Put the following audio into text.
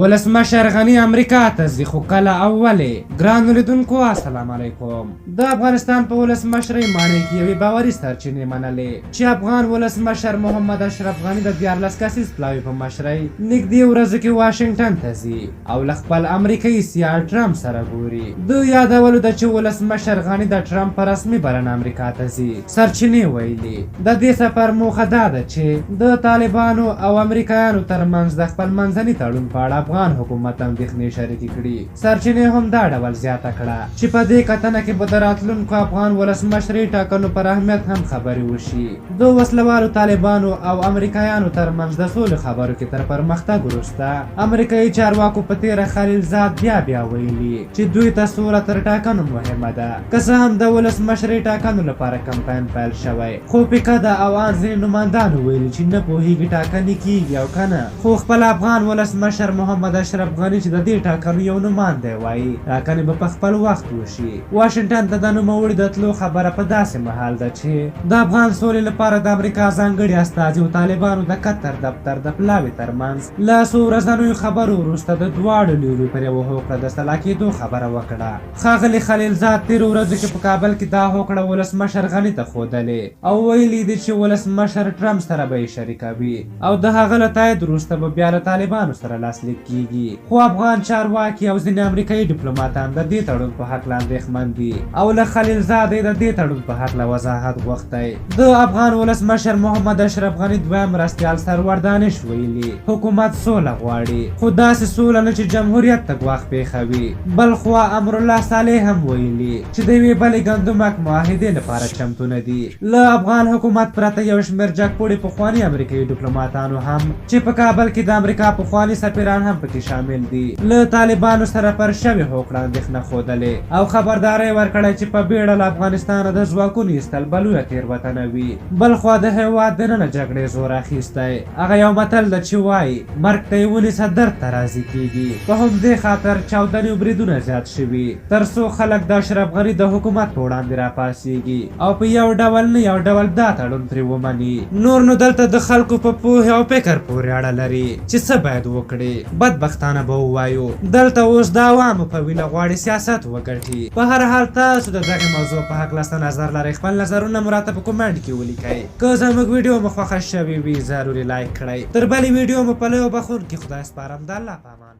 ولسمشر غني امریکا ته ځي خو کله او ولې؟ ګرانو لیدونکو السلام علیکم. د افغانستان په ولسمشرۍ ماڼۍ کې یوې باوري سرچینې منلې چې افغان ولسمشر محمد اشرف غني د 14 کسیز پلاوي په مشرۍ نږدې ورځو کې واشنګټن ته ځي او له خپل امریکایي سیال ټرمپ سره ګوري. د یادولو ده چې ولسمشر غني د ټرمپ په رسمي بلنه امریکا ته ځي. سرچینې ویلي د دې سفر موخه دا ده چې د طالبانو او امریکایانو ترمنځ د خپل منځني تړون په اړه افغان حکومت اندېښنې شریکې کړي. سرچینې هم دا ډول زیاته کړه چې په دې کتنه کې به د راتلونکو افغان ولسمشرۍ ټاکنو پر اهمیت هم خبرې وشي. د وسلوالو طالبانو او امریکایانو ترمنځ د سولې خبرو کې تر پرمختګ وروسته امریکایي چارواکو په تېره خلیلزاد بیا ویلي چې دوی ته سوله تر ټاکنو مهمه ده. که څه هم د ولسمشرۍ ټاکنو لپاره کمپاین پیل شوی خو پیکده او ان ځینې نمایندانو ویلي چې نه پوهېږي ټاکنې کېږي او که نه، خو خپل افغان ولسمشر محمد اشرف غني چې د دې ټاکنو یو نماینده وایي ټاکنې به په خپل وخت وشي. واشنګټن ته د نوموړي د تلو خبره په داسې مهال ده چې د افغان سولې لپاره د امریکا ځانګړي استازي او طالبانو د قطر دفتر د پلاوي ترمنځ له څو ورځنیو خبرو وروسته د دواړو لورو پر یوه هوکړه د سلا کېدو خبره وکړه. ښاغلي خلیلزاد تېرو ورځو کې په کابل کې دا هوکړه ولسمشر غني ته ښودلې او ویلي دي چې ولسمشر ټرمپ سره به یې شریکوي او د هغه له تایید وروسته به بیا له طالبانو سره لاسلیک کېږي. خو افغان چارواکي او ځینې امریکایي ډیپلوماتان د دې تړون په هکله اندېښمن دي او له خلیلزاد یې د دې تړون په هکله وضاحت غوښتی. د افغان ولسمشر محمد اشرف غني دویم مرستیال سرور دانش ویلي حکومت سوله غواړي خو داسې سوله نه چې جمهوریت ته ګواښ پېښوي. بلخوا امرالله صالح هم ویلي چې د یوې بلې ګندمک معاهدې لپاره چمتو نه دي. له افغان حکومت پرته یو شمېر جګپوړي پخواني امریکایي ډیپلوماتانو هم چې په کابل کې د امریکا پخواني سفیران هم پکې شامل دي له طالبانو سره پر شوې هوکړه اندېښنه ښودلې او خبرداری ورکړی چې په بیړه له افغانستانه د ځواکونو ایستل به لویه تېروتنه وي. بلخوا د هېواد دننه جګړې زور اخیستی. هغه یو متل ده چې وایي مرګ ته یې ونیسه درد ته راضي کېږي. په همدې خاطر چاودنې او بریدونه زیات شوي تر څو خلک د اشرف غني د حکومت په وړاندې راپاڅېږي او په یو ډول نه یو ډول دا تړون ترې ومني. نور نو دلته د خلکو په پوهې او فکر پورې اړه لري چې څه باید وکړي. بدبختانه به ووایو دلته اوس د عوامو په وینه غواړي سیاست وګټي. په هر حال تاسو د دغې موضوع په هکله څه نظر لرئ؟ خپل نظرونه مو راته په کومنټ کې ولیکئ. که زموږ ویډیو مو خوښه شوې وي ضروري لایک کړئ. تر بلې ویډیو مو په لویو بخون کې خدای سپارم. د الله په امان.